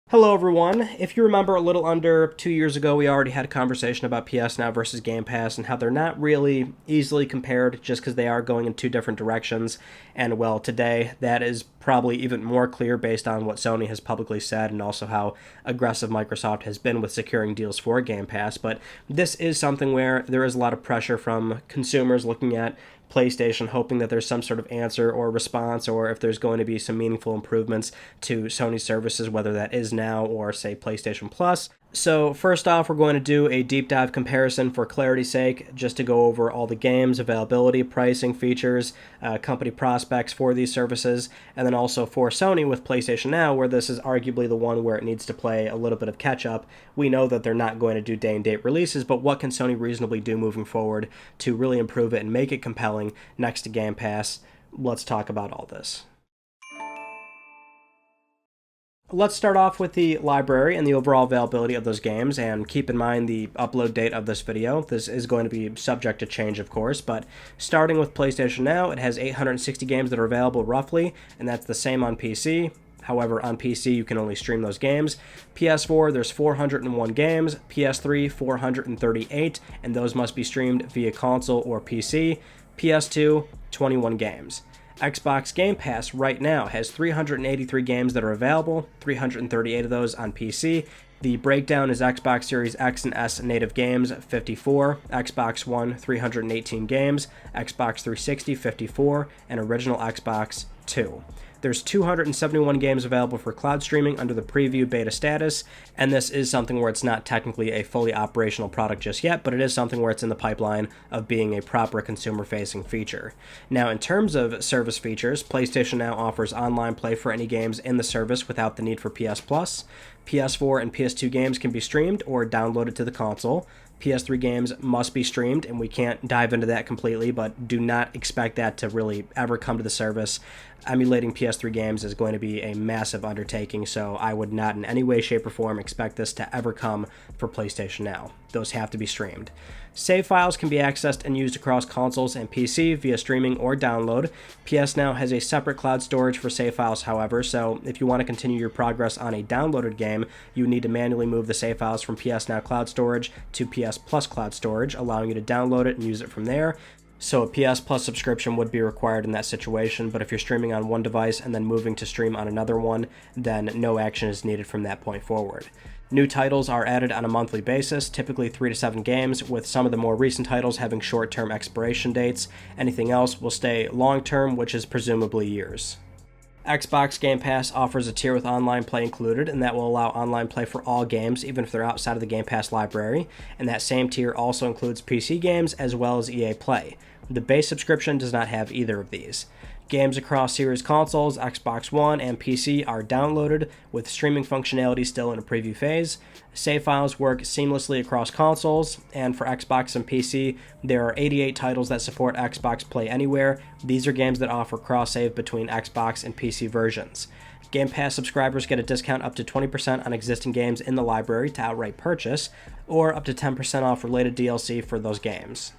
Hello everyone. If you remember a little under 2 years ago, we already had a conversation about PS Now versus Game Pass and how they're not really easily compared just because they are going in two different directions. And well, today that is probably even more clear based on what Sony has publicly said and also how aggressive Microsoft has been with securing deals for Game Pass. But this is something where there is a lot of pressure from consumers looking at PlayStation, hoping that there's some sort of answer or response, or if there's going to be some meaningful improvements to Sony services, whether that is Now or, say, PlayStation Plus. So first off, we're going to do a deep dive comparison for clarity's sake, just to go over all the games, availability, pricing, features, company prospects for these services, and then also for Sony with PlayStation Now, where this is arguably the one where it needs to play a little bit of catch-up. We know that they're not going to do day-and-date releases, but what can Sony reasonably do moving forward to really improve it and make it compelling next to Game Pass? Let's talk about all this. Let's start off with the library and the overall availability of those games, and keep in mind the upload date of this video. This is going to be subject to change, of course, but starting with PlayStation Now, it has 860 games that are available roughly, and that's the same on PC. However, on PC, you can only stream those games. PS4, there's 401 games. PS3, 438, and those must be streamed via console or PC. PS2, 21 games. Xbox Game Pass right now has 383 games that are available, 338 of those on PC. The breakdown is Xbox Series X and S native games, 54, Xbox One, 318 games, Xbox 360, 54, and original Xbox, 2. There's 271 games available for cloud streaming under the preview beta status, and this is something where it's not technically a fully operational product just yet, but it is something where it's in the pipeline of being a proper consumer-facing feature. Now, in terms of service features, PlayStation Now offers online play for any games in the service without the need for PS Plus. PS4 and PS2 games can be streamed or downloaded to the console. PS3 games must be streamed, and we can't dive into that completely, but do not expect that to really ever come to the service. Emulating PS3 games is going to be a massive undertaking, so I would not in any way, shape, or form expect this to ever come for PlayStation Now. Those have to be streamed. Save files can be accessed and used across consoles and PC via streaming or download. PS Now has a separate cloud storage for save files, however, so if you want to continue your progress on a downloaded game, you need to manually move the save files from PS Now cloud storage to PS Plus cloud storage, allowing you to download it and use it from there. So a PS Plus subscription would be required in that situation, but if you're streaming on one device and then moving to stream on another one, then no action is needed from that point forward. New titles are added on a monthly basis, typically 3 to 7 games, with some of the more recent titles having short-term expiration dates. Anything else will stay long-term, which is presumably years. Xbox Game Pass offers a tier with online play included, and that will allow online play for all games, even if they're outside of the Game Pass library. And that same tier also includes PC games as well as EA Play. The base subscription does not have either of these. Games across series consoles, Xbox One, and PC are downloaded, with streaming functionality still in a preview phase. Save files work seamlessly across consoles, and for Xbox and PC, there are 88 titles that support Xbox Play Anywhere. These are games that offer cross-save between Xbox and PC versions. Game Pass subscribers get a discount up to 20% on existing games in the library to outright purchase, or up to 10% off related DLC for those games.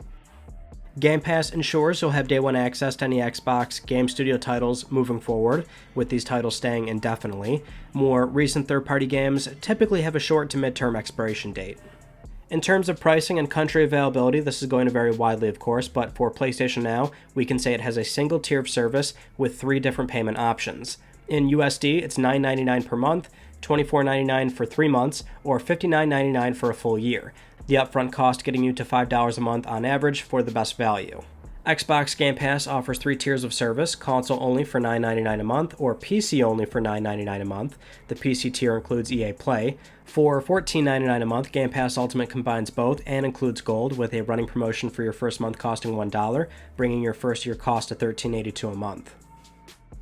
Game Pass ensures you'll have day one access to any Xbox Game Studio titles moving forward, with these titles staying indefinitely. More recent third-party games typically have a short to mid-term expiration date. In terms of pricing and country availability, this is going to vary widely, of course, but for PlayStation Now, we can say it has a single tier of service with 3 different payment options. In USD, it's $9.99 per month, $24.99 for 3 months, or $59.99 for a full year. The upfront cost getting you to $5 a month on average for the best value. Xbox Game Pass offers 3 tiers of service, console only for $9.99 a month, or PC only for $9.99 a month. The PC tier includes EA Play. For $14.99 a month, Game Pass Ultimate combines both and includes Gold, with a running promotion for your first month costing $1, bringing your first year cost to $13.82 a month.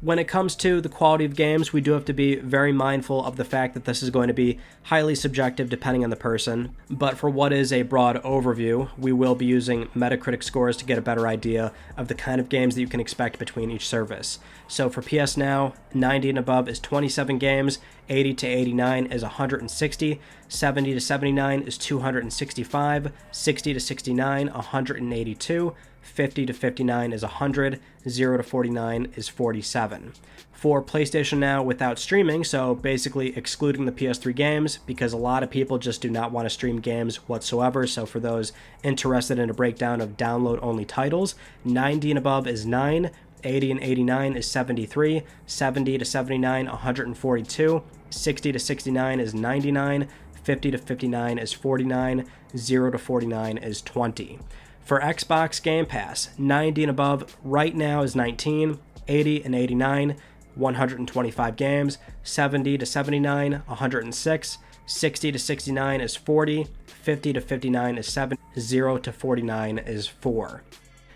When it comes to the quality of games, we do have to be very mindful of the fact that this is going to be highly subjective depending on the person, but for what is a broad overview, we will be using Metacritic scores to get a better idea of the kind of games that you can expect between each service. So for PS Now, 90 and above is 27 games, 80 to 89 is 160, 70 to 79 is 265, 60 to 69, 182, 50 to 59 is 100, 0 to 49 is 47. For PlayStation Now without streaming, so basically excluding the PS3 games, because a lot of people just do not want to stream games whatsoever, so for those interested in a breakdown of download-only titles, 90 and above is 9, 80 and 89 is 73, 70 to 79, 142, 60 to 69 is 99, 50 to 59 is 49, 0 to 49 is 20. For Xbox Game Pass, 90 and above right now is 19, 80 and 89, 125 games, 70 to 79, 106, 60 to 69 is 40, 50 to 59 is 7, 0 to 49 is 4.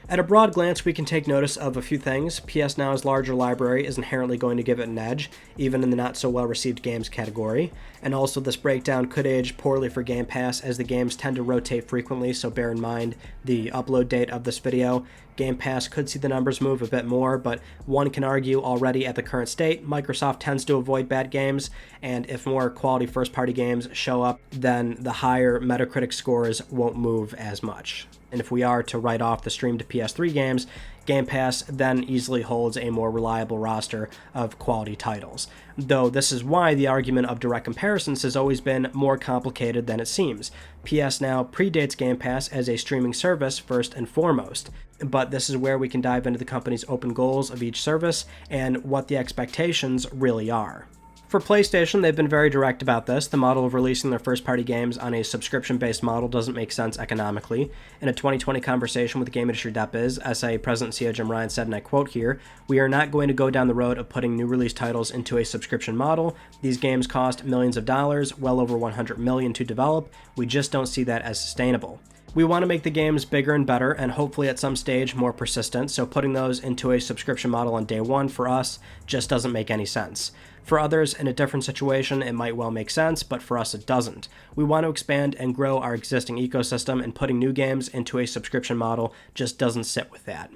At a broad glance, we can take notice of a few things. PS Now's larger library is inherently going to give it an edge, even in the not-so-well-received games category. And also, this breakdown could age poorly for Game Pass, as the games tend to rotate frequently, so bear in mind the upload date of this video. Game Pass could see the numbers move a bit more, but one can argue already at the current state, Microsoft tends to avoid bad games, and if more quality first-party games show up, then the higher Metacritic scores won't move as much. And if we are to write off the streamed PS3 games, Game Pass then easily holds a more reliable roster of quality titles. Though this is why the argument of direct comparisons has always been more complicated than it seems. PS Now predates Game Pass as a streaming service first and foremost, but this is where we can dive into the company's open goals of each service and what the expectations really are. For PlayStation, they've been very direct about this. The model of releasing their first-party games on a subscription-based model doesn't make sense economically. In a 2020 conversation with Game Industry Biz, SA President and CEO Jim Ryan said, and I quote here, "We are not going to go down the road of putting new release titles into a subscription model. These games cost millions of dollars, well over $100 million to develop. We just don't see that as sustainable. We want to make the games bigger and better, and hopefully at some stage more persistent, so putting those into a subscription model on day one for us just doesn't make any sense. For others, in a different situation, it might well make sense, but for us it doesn't. We want to expand and grow our existing ecosystem, and putting new games into a subscription model just doesn't sit with that."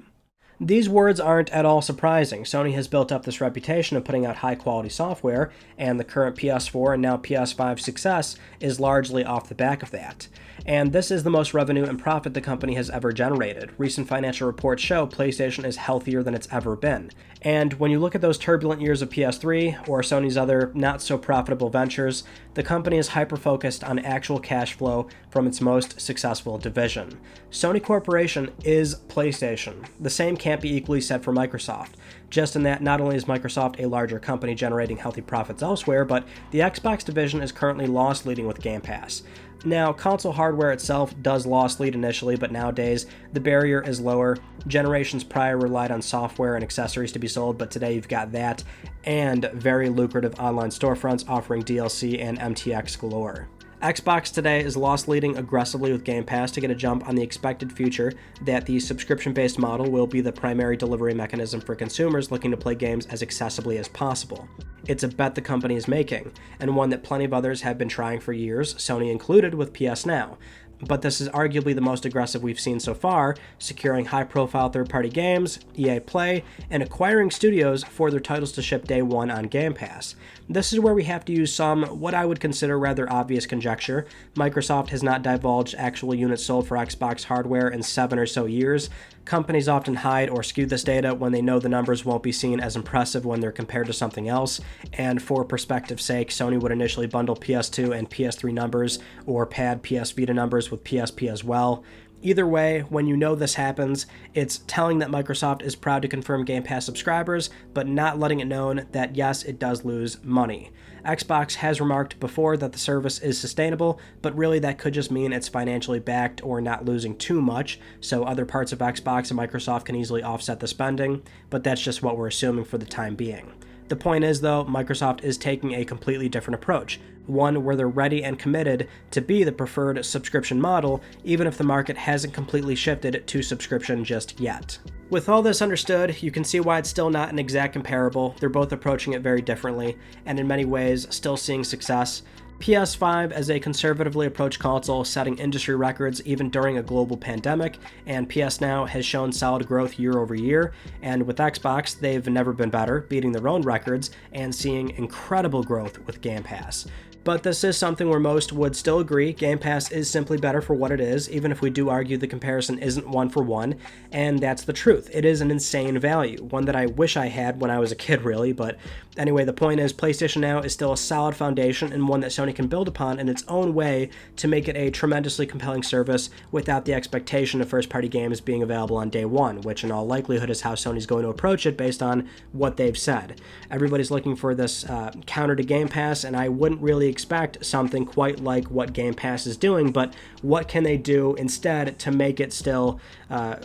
These words aren't at all surprising. Sony has built up this reputation of putting out high-quality software, and the current PS4 and now PS5 success is largely off the back of that. And this is the most revenue and profit the company has ever generated. Recent financial reports show PlayStation is healthier than it's ever been. And when you look at those turbulent years of PS3 or Sony's other not-so-profitable ventures, the company is hyper-focused on actual cash flow from its most successful division. Sony Corporation is PlayStation. The same can't be equally said for Microsoft, just in that not only is Microsoft a larger company generating healthy profits elsewhere, but the Xbox division is currently loss-leading with Game Pass. Now, console hardware itself does loss lead initially, but nowadays the barrier is lower. Generations prior relied on software and accessories to be sold, but today you've got that and very lucrative online storefronts offering DLC and MTX galore. Xbox today is loss leading aggressively with Game Pass to get a jump on the expected future that the subscription-based model will be the primary delivery mechanism for consumers looking to play games as accessibly as possible. It's a bet the company is making, and one that plenty of others have been trying for years, Sony included with PS Now. But this is arguably the most aggressive we've seen so far, securing high-profile third-party games, EA Play, and acquiring studios for their titles to ship day one on Game Pass. This is where we have to use some, what I would consider rather obvious conjecture. Microsoft has not divulged actual units sold for Xbox hardware in 7 or so years. Companies often hide or skew this data when they know the numbers won't be seen as impressive when they're compared to something else, and for perspective's sake, Sony would initially bundle PS2 and PS3 numbers, or pad PS Vita numbers with PSP as well. Either way, when you know this happens, it's telling that Microsoft is proud to confirm Game Pass subscribers, but not letting it known that yes, it does lose money. Xbox has remarked before that the service is sustainable, but really that could just mean it's financially backed or not losing too much, so other parts of Xbox and Microsoft can easily offset the spending, but that's just what we're assuming for the time being. The point is, though, Microsoft is taking a completely different approach, one where they're ready and committed to be the preferred subscription model, even if the market hasn't completely shifted to subscription just yet. With all this understood, you can see why it's still not an exact comparable. They're both approaching it very differently, and in many ways, still seeing success. PS5 as a conservatively approached console, setting industry records even during a global pandemic, and PS Now has shown solid growth year over year, and with Xbox, they've never been better, beating their own records and seeing incredible growth with Game Pass. But this is something where most would still agree Game Pass is simply better for what it is, even if we do argue the comparison isn't one for one, and that's the truth. It is an insane value, one that I wish I had when I was a kid, really, but anyway, the point is PlayStation Now is still a solid foundation and one that Sony can build upon in its own way to make it a tremendously compelling service without the expectation of first-party games being available on day one, which in all likelihood is how Sony's going to approach it based on what they've said. Everybody's looking for this counter to Game Pass, and I wouldn't really expect something quite like what Game Pass is doing, but what can they do instead to make it still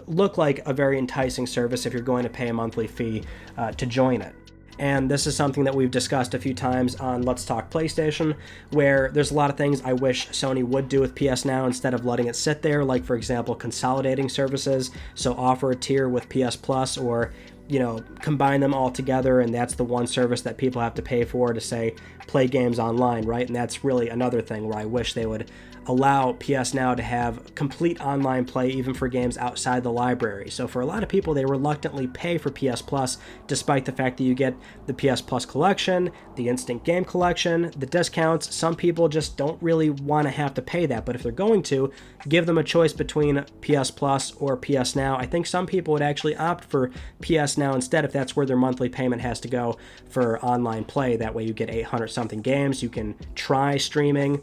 look like a very enticing service if you're going to pay a monthly fee to join it? And this is something that we've discussed a few times on Let's Talk PlayStation, where there's a lot of things I wish Sony would do with PS Now instead of letting it sit there, like, for example, consolidating services, so offer a tier with PS Plus, or combine them all together, and that's the one service that people have to pay for to, say, play games online, right? And that's really another thing where I wish they would allow PS Now to have complete online play even for games outside the library. So for a lot of people, they reluctantly pay for PS Plus, despite the fact that you get the PS Plus collection, the instant game collection, the discounts. Some people just don't really want to have to pay that, but if they're going to, give them a choice between PS Plus or PS Now. I think some people would actually opt for PS Now instead if that's where their monthly payment has to go for online play. That way you get 800 something games. You can try streaming.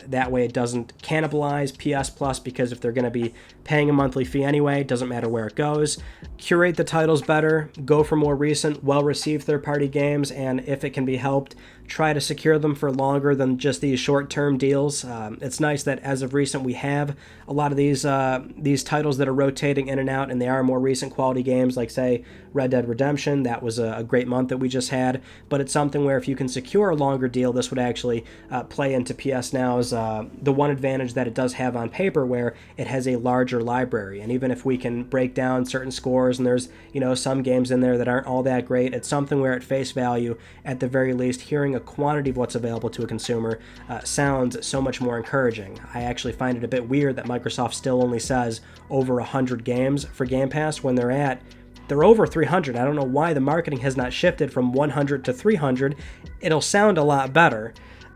That way it doesn't cannibalize PS Plus, because if they're going to be paying a monthly fee anyway, it doesn't matter where it goes. Curate the titles better, go for more recent, well-received third-party games, and if it can be helped, try to secure them for longer than just these short-term deals. It's nice that as of recent we have a lot of these titles that are rotating in and out, and they are more recent quality games, like, say, Red Dead Redemption. That was a great month that we just had, but it's something where if you can secure a longer deal, this would actually play into PS Now's the one advantage that it does have on paper, where it has a larger library. And even if we can break down certain scores and there's some games in there that aren't all that great, it's something where at face value, at the very least, hearing a quantity of what's available to a consumer sounds so much more encouraging. I actually find it a bit weird that Microsoft still only says over 100 games for Game Pass when they're over 300. I don't know why the marketing has not shifted from 100 to 300. It'll sound a lot better,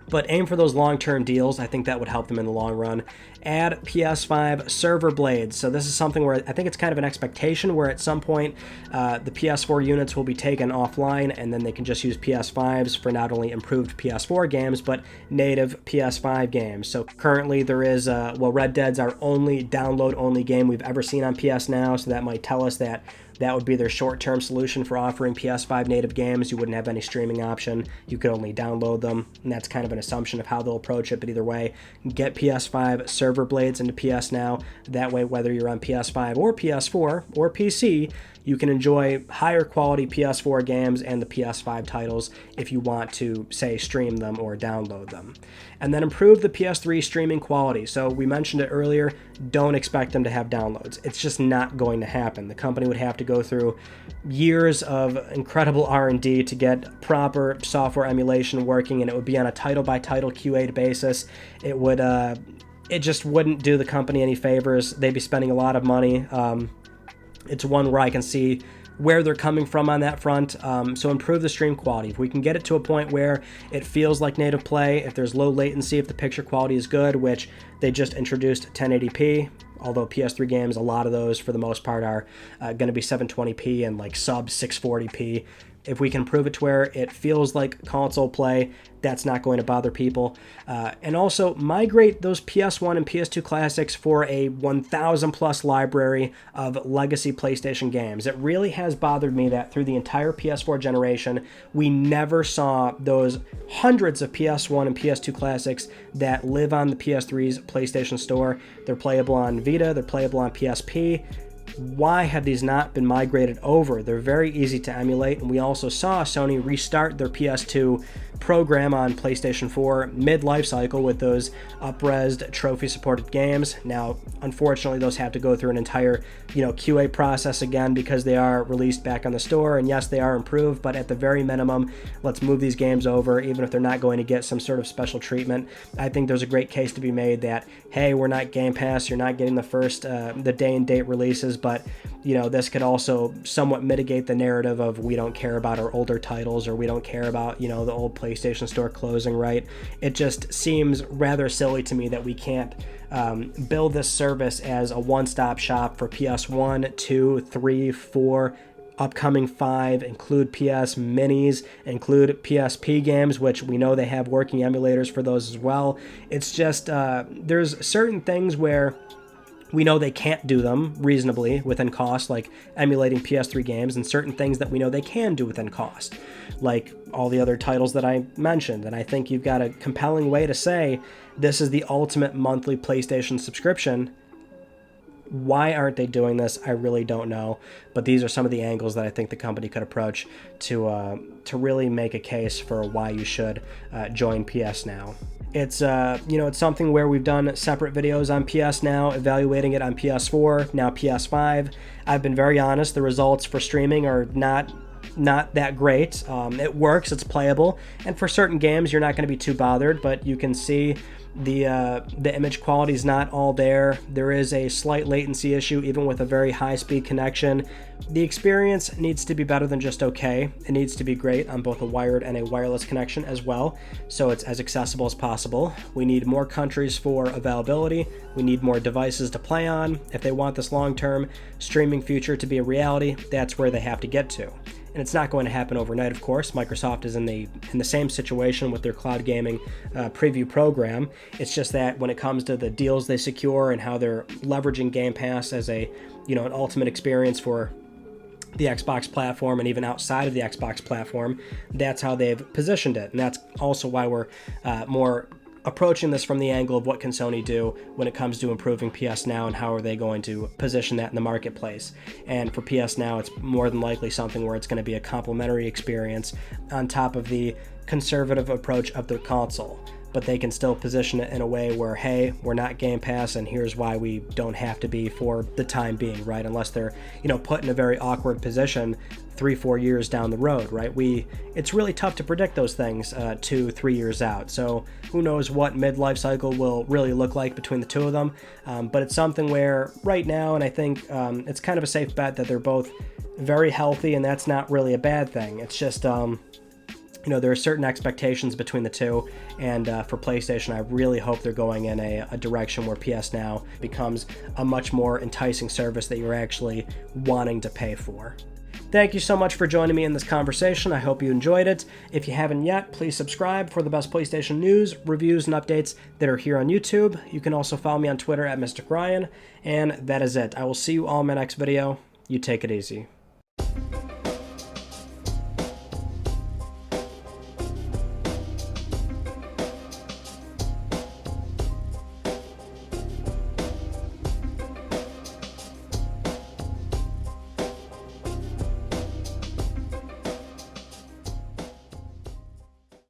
but aim for those long-term deals. I think that would help them in the long run. Add PS5 server blades. So this is something where I think it's kind of an expectation where at some point the PS4 units will be taken offline, and then they can just use PS5s for not only improved PS4 games, but native PS5 games. So currently there is, Red Dead's our only download-only game we've ever seen on PS Now, so that might tell us that would be their short-term solution for offering PS5 native games. You wouldn't have any streaming option. You could only download them, and that's kind of an assumption of how they'll approach it. But either way, get PS5 server blades into PS Now. That way, whether you're on PS5 or PS4 or PC, you can enjoy higher quality PS4 games and the PS5 titles if you want to, say, stream them or download them. And then improve the PS3 streaming quality. So we mentioned it earlier, don't expect them to have downloads. It's just not going to happen. The company would have to go through years of incredible R&D to get proper software emulation working, and it would be on a title-by-title QA basis. It just wouldn't do the company any favors. They'd be spending a lot of money. It's one where I can see where they're coming from on that front. So improve the stream quality. If we can get it to a point where it feels like native play, if there's low latency, if the picture quality is good, which they just introduced 1080p, although PS3 games, a lot of those for the most part are going to be 720p and like sub 640p. If we can prove it to where it feels like console play, that's not going to bother people. And also migrate those PS1 and PS2 classics for a 1,000 plus library of legacy PlayStation games. It really has bothered me that through the entire PS4 generation, we never saw those hundreds of PS1 and PS2 classics that live on the PS3's PlayStation Store. They're playable on Vita, they're playable on PSP. Why have these not been migrated over? They're very easy to emulate, and we also saw Sony restart their PS2 program on PlayStation 4 mid-life cycle with those up-resed trophy-supported games. Now, unfortunately, those have to go through an entire, QA process again because they are released back on the store, and yes, they are improved, but at the very minimum, let's move these games over, even if they're not going to get some sort of special treatment. I think there's a great case to be made that, hey, we're not Game Pass, you're not getting the first, the day and date releases, but this could also somewhat mitigate the narrative of we don't care about our older titles, or we don't care about, the old PlayStation Store closing, right? It just seems rather silly to me that we can't build this service as a one-stop shop for PS1, 2, 3, 4, upcoming 5, include PS Minis, include PSP games, which we know they have working emulators for those as well. It's just, there's certain things where we know they can't do them reasonably within cost, like emulating PS3 games, and certain things that we know they can do within cost, like all the other titles that I mentioned. And I think you've got a compelling way to say this is the ultimate monthly PlayStation subscription. Why aren't they doing this? I really don't know. But these are some of the angles that I think the company could approach to really make a case for why you should join PS Now. It's it's something where we've done separate videos on PS Now, evaluating it on PS4, now PS5. I've been very honest, the results for streaming are not that great. It works, it's playable, and for certain games you're not going to be too bothered, but you can see the image quality is not all there. There is a slight latency issue even with a very high-speed connection. The experience needs to be better than just okay. It needs to be great on both a wired and a wireless connection as well, so it's as accessible as possible. We need more countries for availability. We need more devices to play on. If they want this long-term streaming future to be a reality, that's where they have to get to. And it's not going to happen overnight, of course. Microsoft is in the same situation with their cloud gaming preview program. It's just that when it comes to the deals they secure and how they're leveraging Game Pass as an ultimate experience for the Xbox platform and even outside of the Xbox platform, that's how they've positioned it. And that's also why we're more approaching this from the angle of what can Sony do when it comes to improving PS Now and how are they going to position that in the marketplace. And for PS Now, it's more than likely something where it's going to be a complementary experience on top of the conservative approach of their console. But they can still position it in a way where, hey, we're not Game Pass, and here's why we don't have to be for the time being, right? Unless they're, put in a very awkward position 3-4 years down the road, right? It's really tough to predict those things 2-3 years out. So who knows what midlife cycle will really look like between the two of them. But it's something where right now, and I think it's kind of a safe bet that they're both very healthy, and that's not really a bad thing. It's just, there are certain expectations between the two, and for PlayStation, I really hope they're going in a direction where PS Now becomes a much more enticing service that you're actually wanting to pay for. Thank you so much for joining me in this conversation. I hope you enjoyed it. If you haven't yet, please subscribe for the best PlayStation news, reviews, and updates that are here on YouTube. You can also follow me on Twitter at Mystic Ryan, and that is it. I will see you all in my next video. You take it easy.